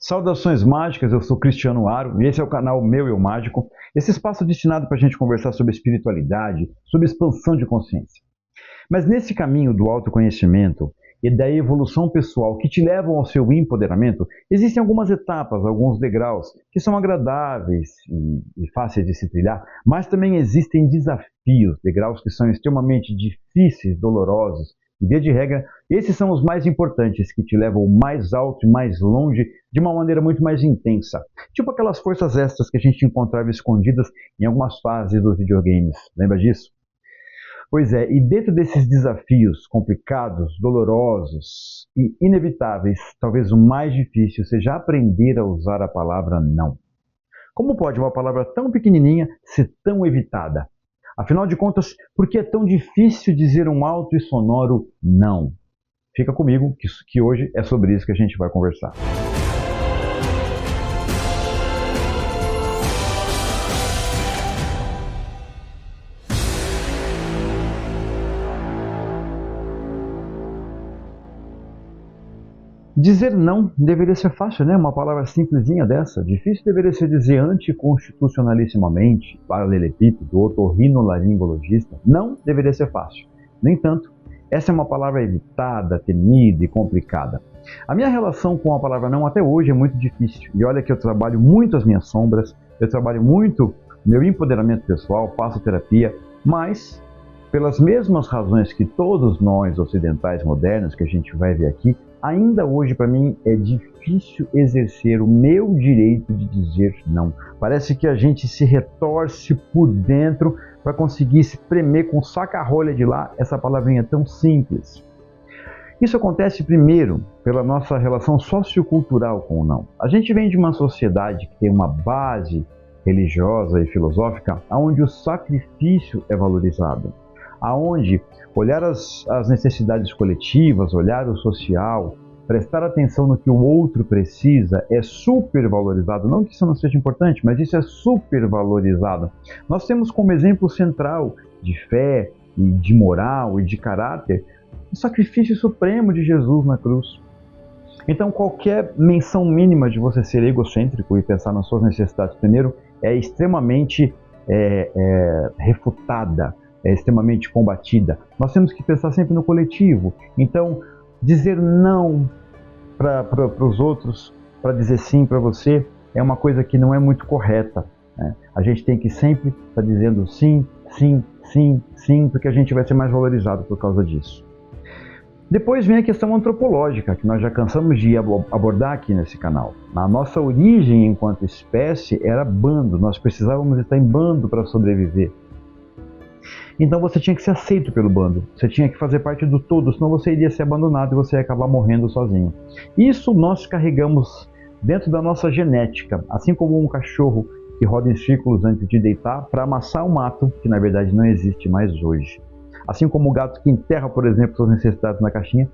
Saudações mágicas, eu sou Cristiano Aro e esse é o canal Meu Eu Mágico, esse espaço destinado para a gente conversar sobre espiritualidade, sobre expansão de consciência. Mas nesse caminho do autoconhecimento e da evolução pessoal que te levam ao seu empoderamento, existem algumas etapas, alguns degraus que são agradáveis e fáceis de se trilhar, mas também existem desafios, degraus que são extremamente difíceis, dolorosos. E, via de regra, esses são os mais importantes, que te levam mais alto e mais longe de uma maneira muito mais intensa. Tipo aquelas forças extras que a gente encontrava escondidas em algumas fases dos videogames. Lembra disso? Pois é, e dentro desses desafios complicados, dolorosos e inevitáveis, talvez o mais difícil seja aprender a usar a palavra não. Como pode uma palavra tão pequenininha ser tão evitada? Afinal de contas, por que é tão difícil dizer um alto e sonoro não? Fica comigo, que hoje é sobre isso que a gente vai conversar. Dizer não deveria ser fácil, né? Uma palavra simplesinha dessa. Difícil deveria ser dizer anticonstitucionalissimamente, paralelepípedo, otorrinolaringologista. Não deveria ser fácil. No entanto, essa é uma palavra evitada, temida e complicada. A minha relação com a palavra não até hoje é muito difícil. E olha que eu trabalho muito as minhas sombras, eu trabalho muito meu empoderamento pessoal, faço terapia, mas pelas mesmas razões que todos nós ocidentais modernos que a gente vai ver aqui, ainda hoje para mim é difícil exercer o meu direito de dizer não. Parece que a gente se retorce por dentro para conseguir se premer com saca-rolha de lá essa palavrinha tão simples. Isso acontece primeiro pela nossa relação sociocultural com o não. A gente vem de uma sociedade que tem uma base religiosa e filosófica onde o sacrifício é valorizado, aonde olhar as necessidades coletivas, olhar o social, prestar atenção no que o outro precisa é super valorizado. Não que isso não seja importante, mas isso é super valorizado. Nós temos como exemplo central de fé, e de moral e de caráter o sacrifício supremo de Jesus na cruz. Então qualquer menção mínima de você ser egocêntrico e pensar nas suas necessidades primeiro é extremamente refutada, é extremamente combatida. Nós temos que pensar sempre no coletivo. Então, dizer não para os outros, para dizer sim para você, é uma coisa que não é muito correta, né? A gente tem que sempre estar dizendo sim, sim, sim, sim, porque a gente vai ser mais valorizado por causa disso. Depois vem a questão antropológica, que nós já cansamos de abordar aqui nesse canal. A nossa origem enquanto espécie era bando, nós precisávamos estar em bando para sobreviver. Então você tinha que ser aceito pelo bando, você tinha que fazer parte do todo, senão você iria ser abandonado e você ia acabar morrendo sozinho. Isso nós carregamos dentro da nossa genética, assim como um cachorro que roda em círculos antes de deitar para amassar o mato, que na verdade não existe mais hoje. Assim como o gato que enterra, por exemplo, suas necessidades na caixinha,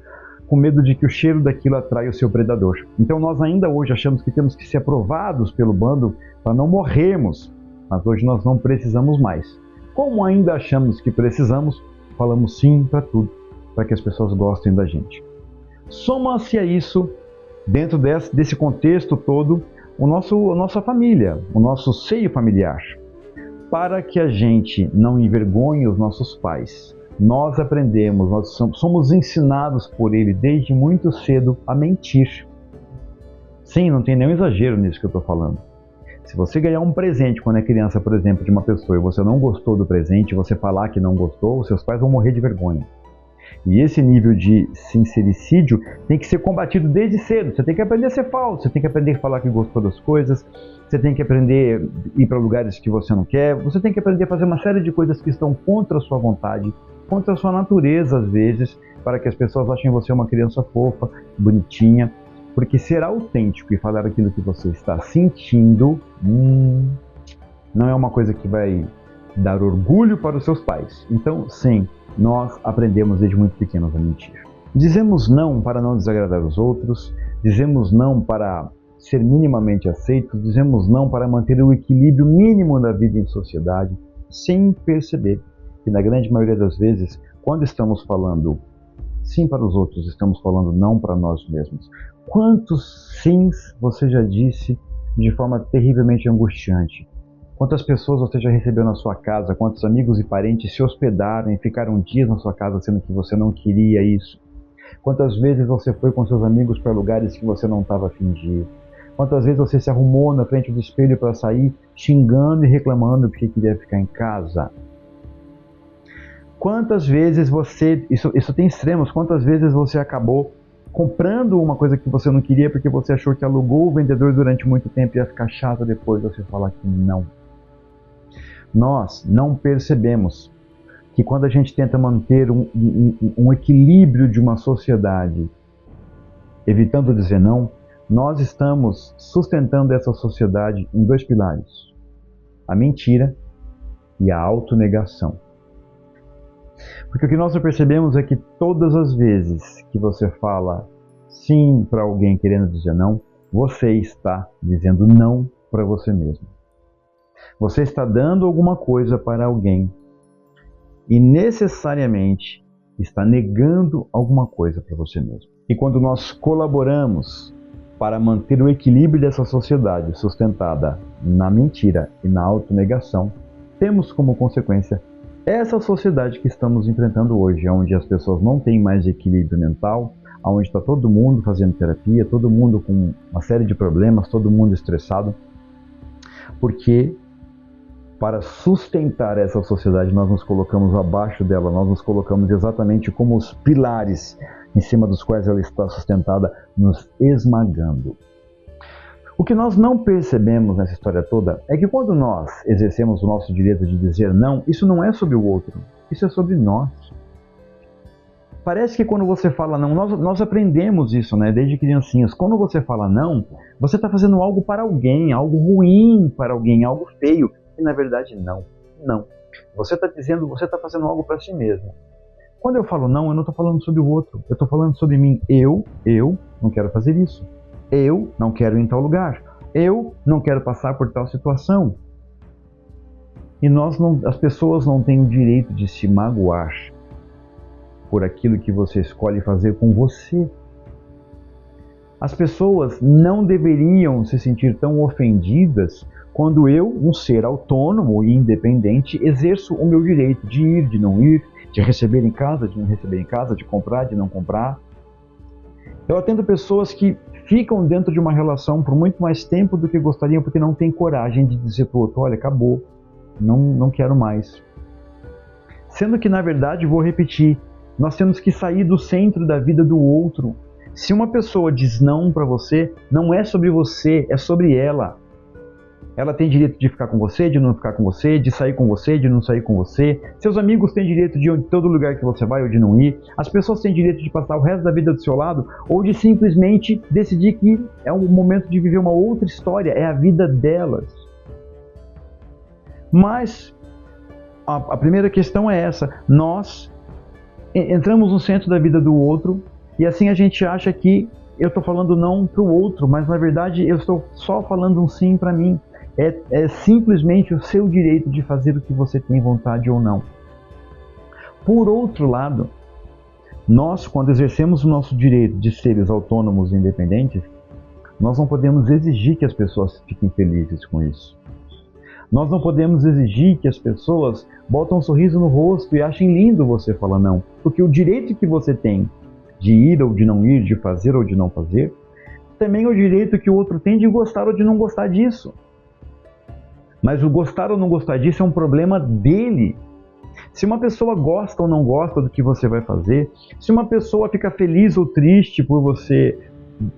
com medo de que o cheiro daquilo atraia o seu predador. Então nós ainda hoje achamos que temos que ser aprovados pelo bando para não morrermos, mas hoje nós não precisamos mais. Como ainda achamos que precisamos, falamos sim para tudo, para que as pessoas gostem da gente. Soma-se a isso, dentro desse contexto todo, a nossa família, o nosso seio familiar. Para que a gente não envergonhe os nossos pais, nós aprendemos, nós somos ensinados por ele desde muito cedo a mentir. Sim, não tem nenhum exagero nisso que eu estou falando. Se você ganhar um presente quando é criança, por exemplo, de uma pessoa e você não gostou do presente, você falar que não gostou, os seus pais vão morrer de vergonha. E esse nível de sincericídio tem que ser combatido desde cedo. Você tem que aprender a ser falso, você tem que aprender a falar que gostou das coisas, você tem que aprender a ir para lugares que você não quer, você tem que aprender a fazer uma série de coisas que estão contra a sua vontade, contra a sua natureza às vezes, para que as pessoas achem você uma criança fofa, bonitinha. Porque ser autêntico e falar aquilo que você está sentindo não é uma coisa que vai dar orgulho para os seus pais. Então, sim, nós aprendemos desde muito pequenos a mentir. Dizemos não para não desagradar os outros, dizemos não para ser minimamente aceitos, dizemos não para manter o equilíbrio mínimo da vida em sociedade, sem perceber que na grande maioria das vezes, quando estamos falando sim para os outros, estamos falando não para nós mesmos. Quantos sims você já disse de forma terrivelmente angustiante? Quantas pessoas você já recebeu na sua casa? Quantos amigos e parentes se hospedaram e ficaram dias na sua casa sendo que você não queria isso? Quantas vezes você foi com seus amigos para lugares que você não estava a fim de ir? Quantas vezes você se arrumou na frente do espelho para sair xingando e reclamando porque queria ficar em casa? Quantas vezes você, isso tem extremos, quantas vezes você acabou comprando uma coisa que você não queria porque você achou que alugou o vendedor durante muito tempo e ia ficar chato depois você falar que não? Nós não percebemos que quando a gente tenta manter um equilíbrio de uma sociedade, evitando dizer não, nós estamos sustentando essa sociedade em dois pilares: a mentira e a autonegação. Porque o que nós percebemos é que todas as vezes que você fala sim para alguém querendo dizer não, você está dizendo não para você mesmo. Você está dando alguma coisa para alguém e necessariamente está negando alguma coisa para você mesmo. E quando nós colaboramos para manter o equilíbrio dessa sociedade sustentada na mentira e na autonegação, temos como consequência essa sociedade que estamos enfrentando hoje, onde as pessoas não têm mais equilíbrio mental, onde está todo mundo fazendo terapia, todo mundo com uma série de problemas, todo mundo estressado, porque para sustentar essa sociedade nós nos colocamos abaixo dela, nós nos colocamos exatamente como os pilares em cima dos quais ela está sustentada, nos esmagando. O que nós não percebemos nessa história toda é que quando nós exercemos o nosso direito de dizer não, isso não é sobre o outro, isso é sobre nós. Parece que quando você fala não, nós aprendemos isso, né, desde criancinhas. Quando você fala não, você está fazendo algo para alguém, algo ruim para alguém, algo feio. E na verdade não. Você está dizendo, você está fazendo algo para si mesmo. Quando eu falo não, eu não estou falando sobre o outro, eu estou falando sobre mim. Eu não quero fazer isso. Eu não quero ir em tal lugar. Eu não quero passar por tal situação. E as pessoas não têm o direito de se magoar por aquilo que você escolhe fazer com você. As pessoas não deveriam se sentir tão ofendidas quando eu, um ser autônomo e independente, exerço o meu direito de ir, de não ir, de receber em casa, de não receber em casa, de comprar, de não comprar. Eu atendo pessoas que ficam dentro de uma relação por muito mais tempo do que gostariam porque não têm coragem de dizer para o outro: olha, acabou, não quero mais. Sendo que, na verdade, vou repetir, nós temos que sair do centro da vida do outro. Se uma pessoa diz não para você, não é sobre você, é sobre ela. Ela tem direito de ficar com você, de não ficar com você, de sair com você, de não sair com você. Seus amigos têm direito de ir em todo lugar que você vai ou de não ir. As pessoas têm direito de passar o resto da vida do seu lado ou de simplesmente decidir que é um momento de viver uma outra história, é a vida delas. Mas a primeira questão é essa: nós entramos no centro da vida do outro e assim a gente acha que eu estou falando não para o outro, mas na verdade eu estou só falando um sim para mim. É simplesmente o seu direito de fazer o que você tem vontade ou não. Por outro lado, nós, quando exercemos o nosso direito de seres autônomos e independentes, nós não podemos exigir que as pessoas fiquem felizes com isso. Nós não podemos exigir que as pessoas botem um sorriso no rosto e achem lindo você falar não, porque o direito que você tem de ir ou de não ir, de fazer ou de não fazer, também é o direito que o outro tem de gostar ou de não gostar disso. Mas o gostar ou não gostar disso é um problema dele. Se uma pessoa gosta ou não gosta do que você vai fazer, se uma pessoa fica feliz ou triste por você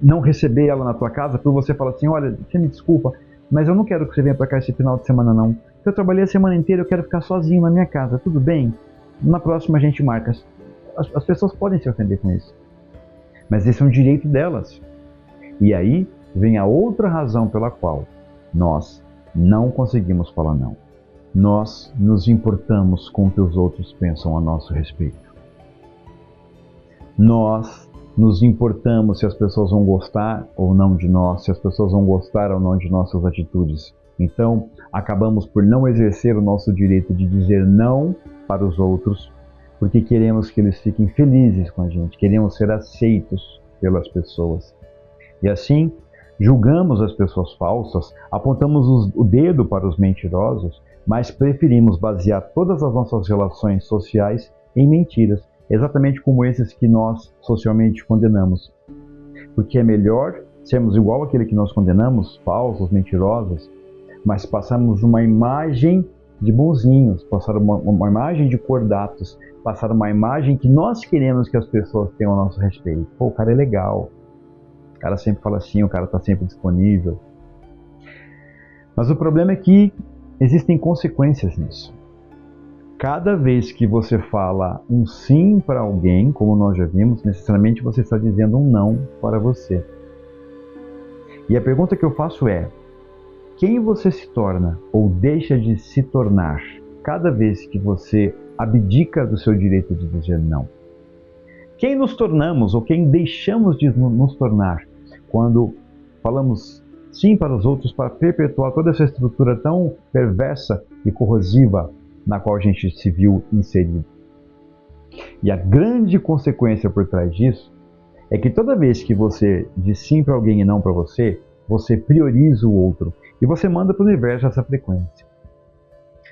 não receber ela na tua casa, por você falar assim: olha, você me desculpa, mas eu não quero que você venha para cá esse final de semana não. Eu trabalhei a semana inteira, eu quero ficar sozinho na minha casa, tudo bem? Na próxima a gente marca. As pessoas podem se ofender com isso. Mas esse é um direito delas. E aí vem a outra razão pela qual nós não conseguimos falar não. Nós nos importamos com o que os outros pensam a nosso respeito. Nós nos importamos se as pessoas vão gostar ou não de nós, se as pessoas vão gostar ou não de nossas atitudes. Então, acabamos por não exercer o nosso direito de dizer não para os outros, porque queremos que eles fiquem felizes com a gente, queremos ser aceitos pelas pessoas. E assim, julgamos as pessoas falsas, apontamos o dedo para os mentirosos, mas preferimos basear todas as nossas relações sociais em mentiras, exatamente como esses que nós socialmente condenamos. Porque é melhor sermos igual àquele que nós condenamos, falsos, mentirosos, mas passarmos uma imagem de bonzinhos, passar uma imagem de cordatos, passar uma imagem que nós queremos que as pessoas tenham a nosso respeito. Pô, o cara é legal, o cara sempre fala assim, o cara está sempre disponível. Mas o problema é que existem consequências nisso. Cada vez que você fala um sim para alguém, como nós já vimos, necessariamente você está dizendo um não para você. E a pergunta que eu faço é: quem você se torna ou deixa de se tornar cada vez que você abdica do seu direito de dizer não? Quem nos tornamos ou quem deixamos de nos tornar quando falamos sim para os outros para perpetuar toda essa estrutura tão perversa e corrosiva na qual a gente se viu inserido? E a grande consequência por trás disso é que toda vez que você diz sim para alguém e não para você, você prioriza o outro e você manda para o universo essa frequência.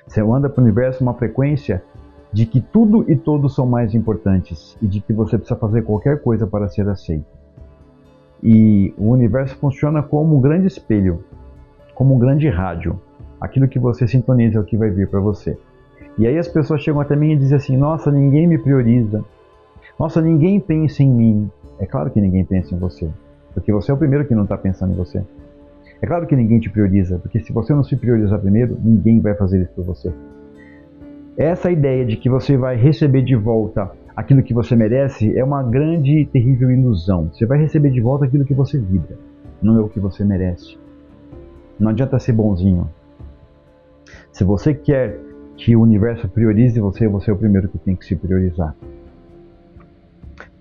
Você manda para o universo uma frequência de que tudo e todos são mais importantes e de que você precisa fazer qualquer coisa para ser aceito. E o universo funciona como um grande espelho, como um grande rádio. Aquilo que você sintoniza é o que vai vir para você. E aí as pessoas chegam até mim e dizem assim: nossa, ninguém me prioriza. Nossa, ninguém pensa em mim. É claro que ninguém pensa em você, porque você é o primeiro que não está pensando em você. É claro que ninguém te prioriza, porque se você não se priorizar primeiro, ninguém vai fazer isso por você. Essa ideia de que você vai receber de volta aquilo que você merece é uma grande e terrível ilusão. Você vai receber de volta aquilo que você vibra, não é o que você merece. Não adianta ser bonzinho. Se você quer que o universo priorize você, você é o primeiro que tem que se priorizar.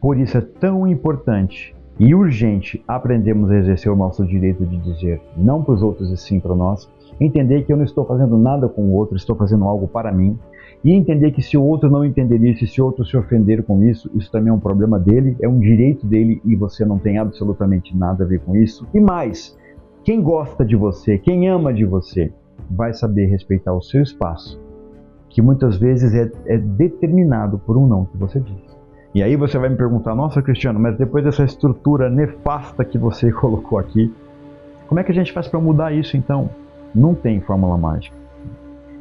Por isso é tão importante e urgente aprendermos a exercer o nosso direito de dizer não para os outros e sim para nós, entender que eu não estou fazendo nada com o outro, estou fazendo algo para mim, e entender que se o outro não entender isso, se o outro se ofender com isso, isso também é um problema dele, é um direito dele e você não tem absolutamente nada a ver com isso. E mais, quem gosta de você, quem ama de você, vai saber respeitar o seu espaço, que muitas vezes é determinado por um não que você diz. E aí você vai me perguntar: nossa, Cristiano, mas depois dessa estrutura nefasta que você colocou aqui, como é que a gente faz para mudar isso então? Não tem fórmula mágica.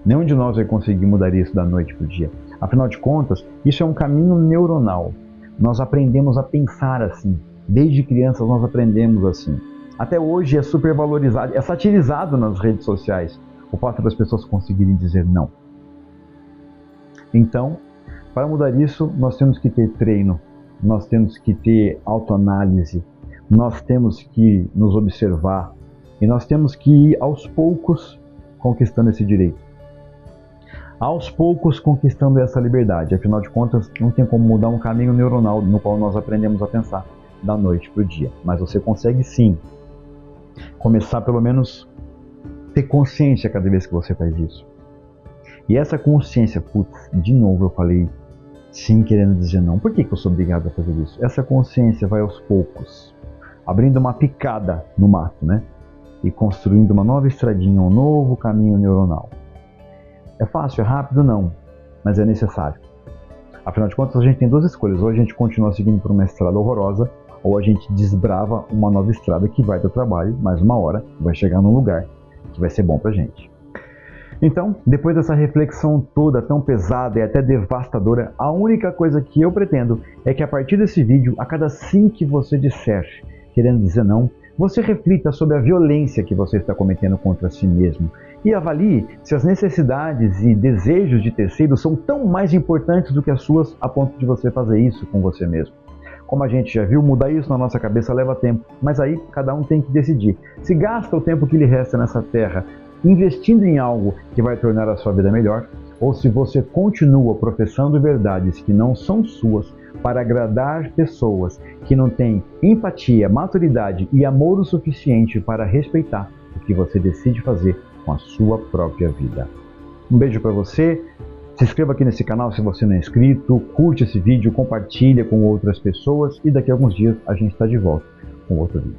Nenhum de nós vai conseguir mudar isso da noite para o dia. Afinal de contas, isso é um caminho neuronal. Nós aprendemos a pensar assim. Desde crianças nós aprendemos assim. Até hoje é supervalorizado, é satirizado nas redes sociais o fato das pessoas conseguirem dizer não. Então, para mudar isso, nós temos que ter treino, nós temos que ter autoanálise, nós temos que nos observar e nós temos que ir aos poucos conquistando esse direito. Aos poucos conquistando essa liberdade. Afinal de contas, não tem como mudar um caminho neuronal no qual nós aprendemos a pensar da noite para o dia. Mas você consegue sim começar pelo menos ter consciência cada vez que você faz isso. E essa consciência, putz, de novo eu falei sim querendo dizer não. Por que eu sou obrigado a fazer isso? Essa consciência vai aos poucos, abrindo uma picada no mato, né? E construindo uma nova estradinha, um novo caminho neuronal. É fácil, é rápido? Não, mas é necessário. Afinal de contas, a gente tem duas escolhas: ou a gente continua seguindo por uma estrada horrorosa, ou a gente desbrava uma nova estrada que vai dar trabalho, mas uma hora vai chegar num lugar que vai ser bom pra gente. Então, depois dessa reflexão toda tão pesada e até devastadora, a única coisa que eu pretendo é que a partir desse vídeo, a cada sim que você disser querendo dizer não, você reflita sobre a violência que você está cometendo contra si mesmo e avalie se as necessidades e desejos de terceiros são tão mais importantes do que as suas, a ponto de você fazer isso com você mesmo. Como a gente já viu, mudar isso na nossa cabeça leva tempo, mas aí cada um tem que decidir. Se gasta o tempo que lhe resta nessa terra investindo em algo que vai tornar a sua vida melhor, ou se você continua professando verdades que não são suas para agradar pessoas que não têm empatia, maturidade e amor o suficiente para respeitar o que você decide fazer com a sua própria vida. Um beijo para você, Se inscreva aqui nesse canal se você não é inscrito, curte esse vídeo, compartilha com outras pessoas e daqui a alguns dias a gente está de volta com outro vídeo.